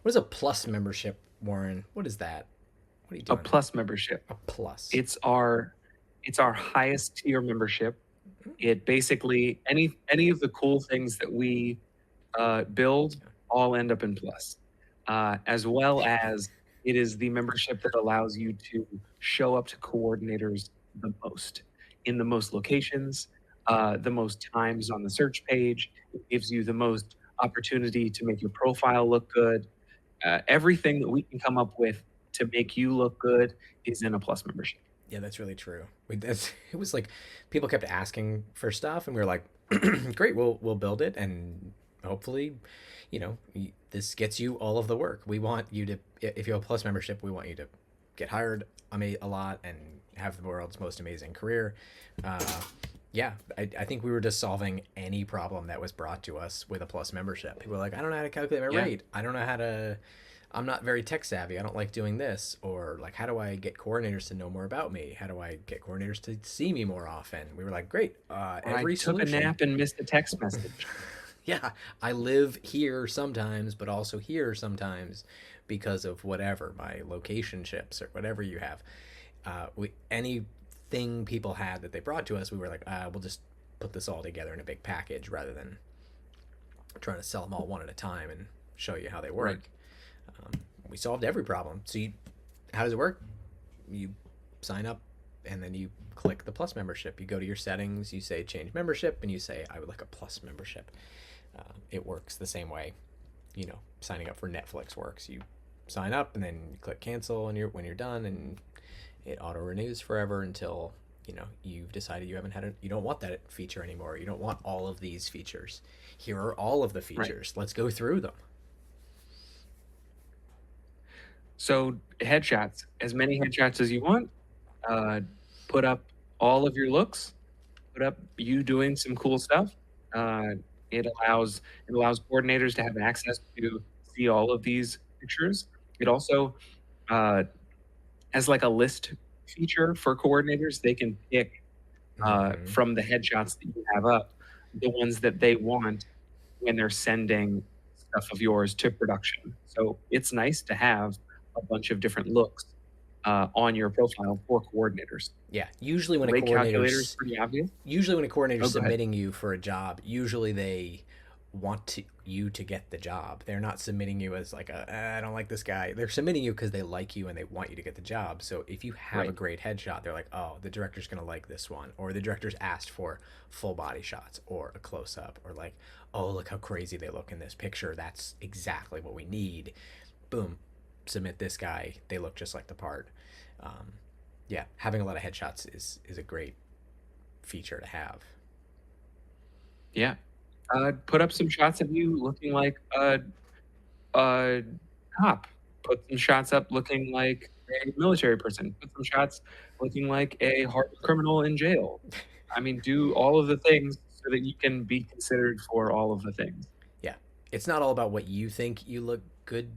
What is a plus membership, Warren? What is that? What are you A doing? plus membership. A plus. It's our highest tier membership. It basically any of the cool things that we build all end up in plus, as well as it is the membership that allows you to show up to coordinators the most in the most locations, the most times on the search page. It gives you the most opportunity to make your profile look good. Everything that we can come up with to make you look good is in a plus membership. Yeah, that's really true. It was like people kept asking for stuff, and we were like, "Great, we'll build it, and hopefully, this gets you all of the work. We want you to, if you have a plus membership, we want you to get hired a lot and have the world's most amazing career." Uh, yeah, I think we were just solving any problem that was brought to us with a plus membership. People were like, "I don't know how to calculate my Yeah, rate. I don't know how to I'm not very tech savvy. I don't like doing this." Or like, how do I get coordinators to know more about me? How do I get coordinators to see me more often? We were like, great, or I every took a solution. nap and missed a text message. Yeah, I live here sometimes, but also here sometimes because of whatever my location ships or whatever you have. Anything people had that they brought to us, we were like, we'll just put this all together in a big package rather than trying to sell them all one at a time and show you how they Right. work. Um, we solved every problem. So how does it work? You sign up and then you click the plus membership. You go to your settings, you say change membership, and you say I would like a plus membership. It works the same way, signing up for Netflix works. You sign up and then you click cancel, and when you're done, and it auto renews forever until you've decided you don't want that feature anymore. You don't want all of these features. Here are all of the Right. features. Let's go through them. So headshots, as many headshots as you want. Uh, put up all of your looks. Put up you doing some cool stuff. Uh, it allows coordinators to have access to see all of these pictures. It also uh, has like a list feature for coordinators. They can pick Mm-hmm. from the headshots that you have up the ones that they want when they're sending stuff of yours to production. So it's nice to have a bunch of different looks on your profile for coordinators. Yeah, usually when a Rate calculator is coordinator's pretty obvious. usually when a coordinator's Oh, go ahead. submitting you for a job, usually they want you to get the job. They're not submitting you as like I don't like this guy. They're submitting you because they like you and they want you to get the job. So if you have a Right. great headshot, they're like, oh, the director's gonna like this one, or the director's asked for full body shots or a close up, or like, oh, look how crazy they look in this picture. That's exactly what we need. Boom, submit this guy. They look just like the part. Um, yeah, having a lot of headshots is a great feature to have. Yeah. Put up some shots of you looking like a cop. Put some shots up looking like a military person. Put some shots looking like a hardened criminal in jail. I mean, do all of the things so that you can be considered for all of the things. Yeah, it's not all about what you think you look good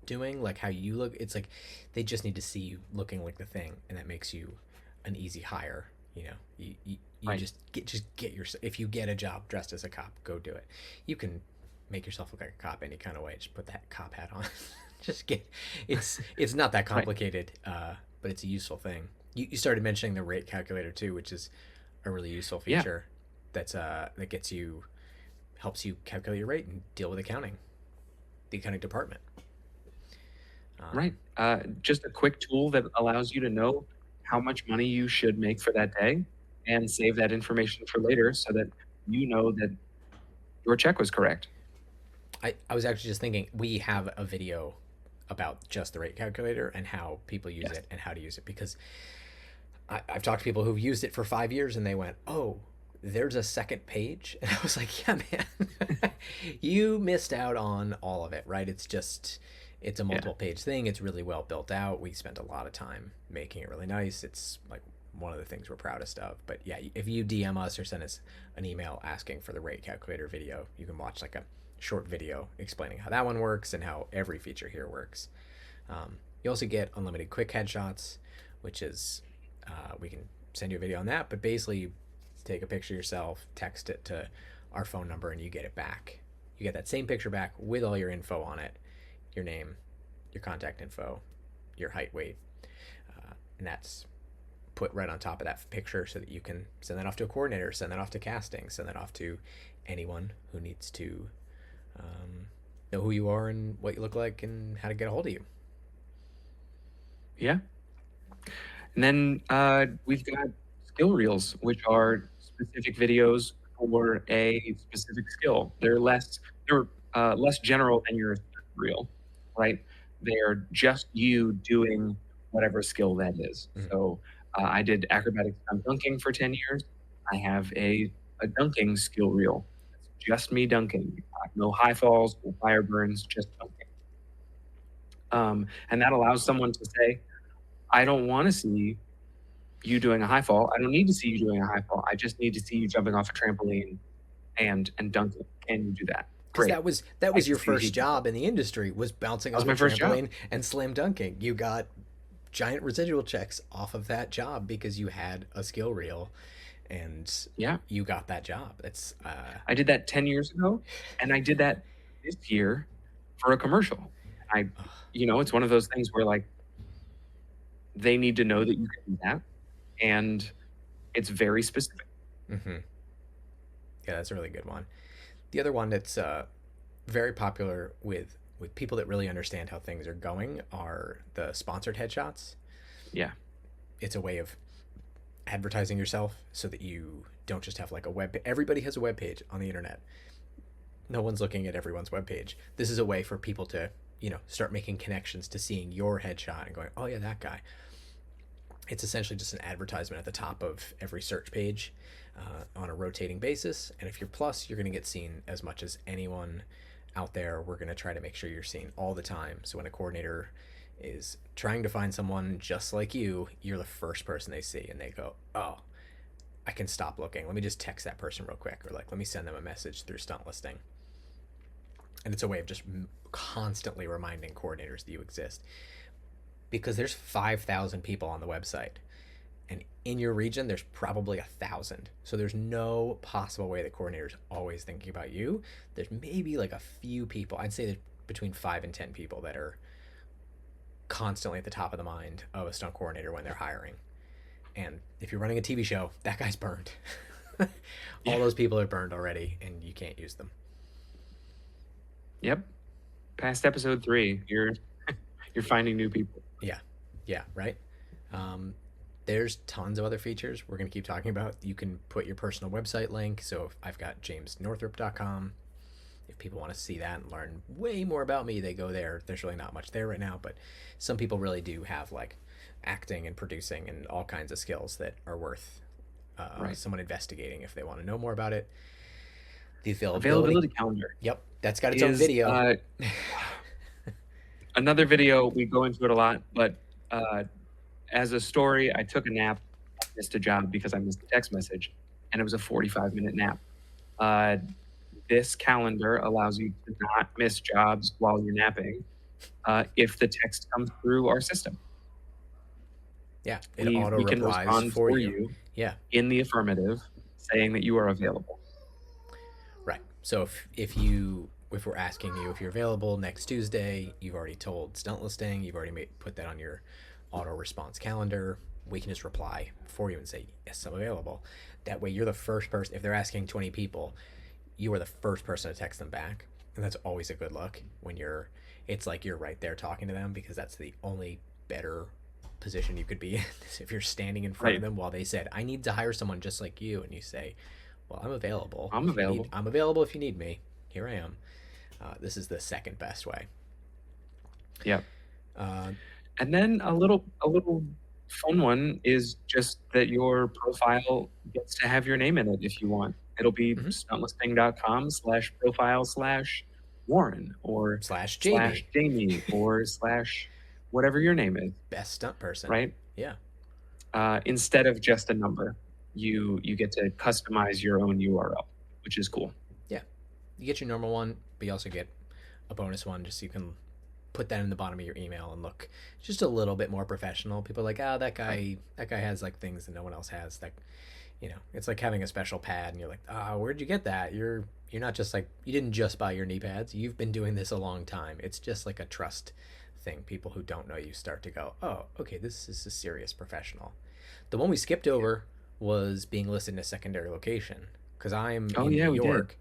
doing, like how you look. It's like they just need to see you looking like the thing, and that makes you an easy hire. You Right. just get your if you get a job dressed as a cop, go do it. You can make yourself look like a cop any kind of way. Just put that cop hat on. Just get it's not that Right. complicated, but it's a useful thing. You started mentioning the rate calculator too, which is a really useful Yeah. feature that gets you helps you calculate your rate and deal with the accounting department. Right. Um, Just a quick tool that allows you to know how much money you should make for that day and save that information for later so that you know that your check was correct. I was actually just thinking we have a video about just the rate calculator and how people use Yes. it and how to use it because I've talked to people who've used it for 5 years and they went, oh, there's a second page. And I was like, yeah, man, you missed out on all of it, right? It's a Yeah. multiple page thing. It's really well built out. We spent a lot of time making it really nice. It's like one of the things we're proudest of. But yeah, if you DM us or send us an email asking for the rate calculator video, you can watch like a short video explaining how that one works and how every feature here works. You also get unlimited quick headshots, which is we can send you a video on that. But basically, you take a picture yourself, text it to our phone number, and you get it back. You get that same picture back with all your info on it your name, your contact info, your height, weight, and that's put right on top of that picture so that you can send that off to a coordinator, send that off to casting, send that off to anyone who needs to know who you are and what you look like and how to get a hold of you. Yeah. And then we've got skill reels, which are specific videos for a specific skill. They're less general than your reel, right? They're just you doing whatever skill that is. Mhm. So I did acrobatic stunt dunking for 10 years. I have a dunking skill reel. It's just me dunking. No high falls, no fire burns, just dunking. And that allows someone to say, I don't want to see you doing a high fall. I don't need to see you doing a high fall. I just need to see you jumping off a trampoline and dunking. Can you do that? Because Great. that was I can your see if you first can do it. job in the industry, was bouncing That was off a my first job. trampoline and slam dunking. You got giant residual checks off of that job because you had a skill reel and Yeah. you got that job. That's I did that 10 years ago, and I did that this year for a commercial. It's one of those things where like they need to know that you can do that, and it's very specific. mm-hmm. Yeah, that's a really good one. The other one that's very popular with people that really understand how things are going are the sponsored headshots. Yeah. It's a way of advertising yourself so that you don't just have like a web. Everybody has a web page on the internet. No one's looking at everyone's web page. This is a way for people to, start making connections to seeing your headshot and going, oh yeah, that guy. It's essentially just an advertisement at the top of every search page on a rotating basis. And if you're plus, you're going to get seen as much as anyone out there. We're going to try to make sure you're seen all the time. So when a coordinator is trying to find someone just like you're the first person they see and they go, oh, I can stop looking. Let me just text that person real quick, or like, let me send them a message through Stunt Listing. And it's a way of just constantly reminding coordinators that you exist, because there's 5,000 people on the website, and in your region there's probably 1,000. So there's no possible way that coordinators always thinking about you. There's maybe like a few people. I'd say there's between 5 and 10 people that are constantly at the top of the mind of a stunt coordinator when they're hiring. And if you're running a TV show, that guy's burned. All those people are burned already, and you can't use them. Yep. Past episode 3, you're finding new people. Yeah, right. There's tons of other features we're going to keep talking about. You can put your personal website link. So if I've got jamesnorthrup.com. If people want to see that and learn way more about me, they go there. There's really not much there right now, but some people really do have like acting and producing and all kinds of skills that are worth someone investigating if they want to know more about it. The Availability calendar. Yep, that's got its own video. Another video, we go into it a lot, but as a story, I took a nap, missed a job because I missed a text message, and it was a 45-minute nap. This calendar allows you to not miss jobs while you're napping if the text comes through our system. Yeah, it we auto can replies respond for you. Yeah, in the affirmative, saying that you are available. Right. So if we're asking you if you're available next Tuesday, you've already told Stunt Listing, you've already put that on your auto response calendar. We can just reply for you and say, yes, I'm available. That way you're the first person. If they're asking 20 people, you are the first person to text them back. And that's always a good look when it's like you're right there talking to them, because that's the only better position you could be in. If you're standing in front of them while they said, I need to hire someone just like you. And you say, well, I'm available. I'm available. I'm available if you need me. Here I am. This is the second best way. Yep. And then a little fun one is just that your profile gets to have your name in it if you want. It'll be stuntlisting.com/profile/Warren or /Jamie or /whatever your name is. Best stunt person. Right? Yeah. Instead of just a number, you get to customize your own URL, which is cool. Yeah. You get your normal one, but you also get a bonus one just so you can put that in the bottom of your email and look just a little bit more professional. People are like, that guy has like things that no one else has. That You know, it's like having a special pad, and you're like, where'd you get that? You're not just like, you didn't just buy your knee pads. You've been doing this a long time. It's just like a trust thing. People who don't know you start to go, oh, okay, this is a serious professional. The one we skipped over was being listed in a secondary location because I'm Oh in yeah, New we did. York,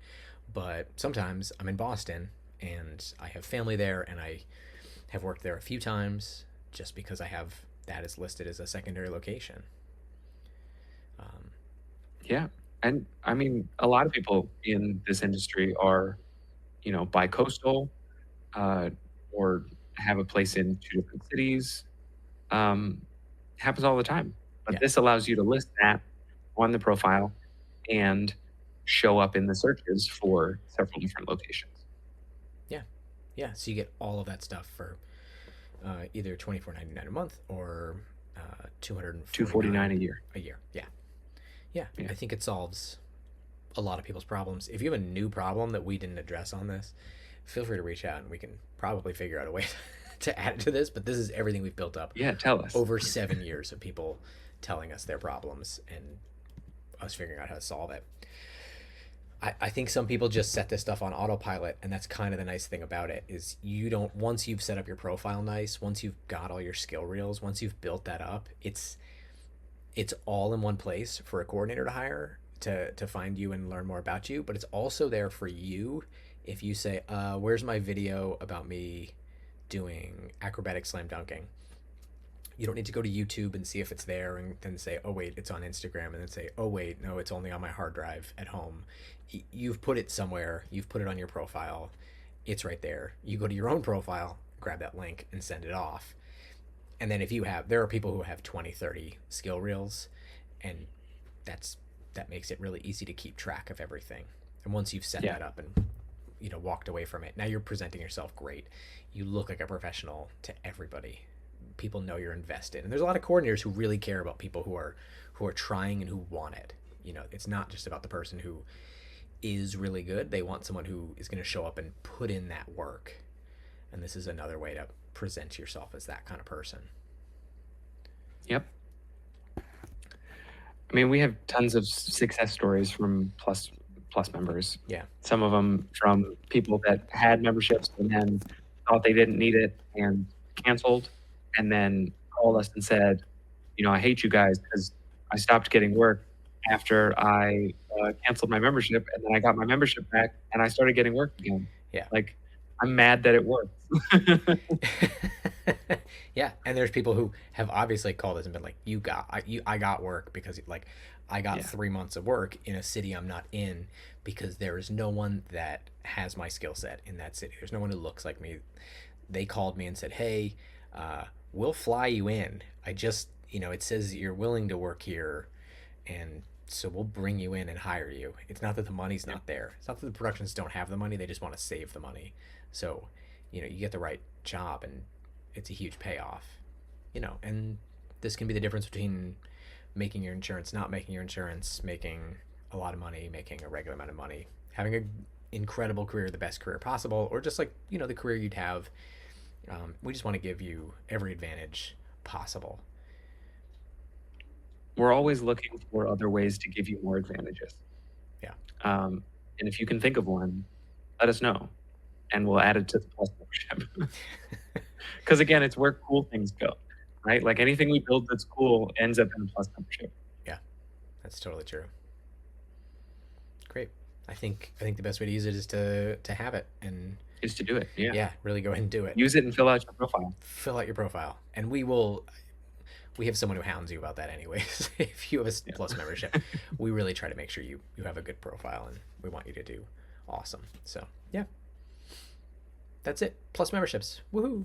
but sometimes I'm in Boston and I have family there, and I have worked there a few times just because I have that is listed as a secondary location. Um, Yeah. And I mean, a lot of people in this industry are, bi-coastal, uh, or have a place in two different cities. Um, happens all the time. But yeah, this allows you to list that on the profile and show up in the searches for several different locations. yeah, yeah. So you get all of that stuff for either $24.99 a month or 249 $249 a year. a year. Yeah, yeah. Yeah. I think it solves a lot of people's problems. If you have a new problem that we didn't address on this, feel free to reach out and we can probably figure out a way to add it to this. But this is everything we've built up Yeah, tell us. over 7 years of people telling us their problems and us figuring out how to solve it. I think some people just set this stuff on autopilot, and that's kind of the nice thing about it is you don't, once you've set up your profile nice, once you've got all your skill reels, once you've built that up, it's all in one place for a coordinator to hire to find you and learn more about you. But it's also there for you if you say, where's my video about me doing acrobatic slam dunking? You don't need to go to YouTube and see if it's there and then say, oh, wait, it's on Instagram, and then say, oh, wait, no, it's only on my hard drive at home. You've put it somewhere. You've put it on your profile. It's right there. You go to your own profile, grab that link, and send it off. And then if you have, there are people who have 20, 30 skill reels, and that makes it really easy to keep track of everything. And once you've set Yeah. that up and walked away from it, now you're presenting yourself great. You look like a professional to everybody. People know you're invested, and there's a lot of coordinators who really care about people who are trying and who want it. It's not just about the person who is really good. They want someone who is going to show up and put in that work, and this is another way to present yourself as that kind of person. Yep. I mean, we have tons of success stories from plus members. Yeah, Some of them from people that had memberships and then thought they didn't need it and canceled, and then called us and said, I hate you guys because I stopped getting work after I canceled my membership, and then I got my membership back and I started getting work again. yeah. Like, I'm mad that it worked. Yeah, and there's people who have obviously called us and been like, I got work because like I got Yeah. 3 months of work in a city I'm not in because there is no one that has my skill set in that city. There's no one who looks like me. They called me and said, hey, we'll fly you in. I just, it says that you're willing to work here, and so we'll bring you in and hire you. It's not that the money's not there. It's not that the productions don't have the money. They just want to save the money. So, you get the right job, and it's a huge payoff. And this can be the difference between making your insurance, not making your insurance, making a lot of money, making a regular amount of money, having an incredible career, the best career possible, or just like, the career you'd have. We just want to give you every advantage possible. We're always looking for other ways to give you more advantages. Yeah. And if you can think of one, let us know, and we'll add it to the Plus membership. Because again, it's where cool things go, right? Like anything we build that's cool ends up in a Plus membership. Yeah, that's totally true. Great. I think the best way to use it is to have it and Is to do it. Yeah. yeah, really go ahead and do it. Use it and fill out your profile. Fill out your profile, and we have someone who hounds you about that anyways. If you have a Plus membership, we really try to make sure you have a good profile, and we want you to do awesome. So yeah, that's it. Plus memberships. Woohoo!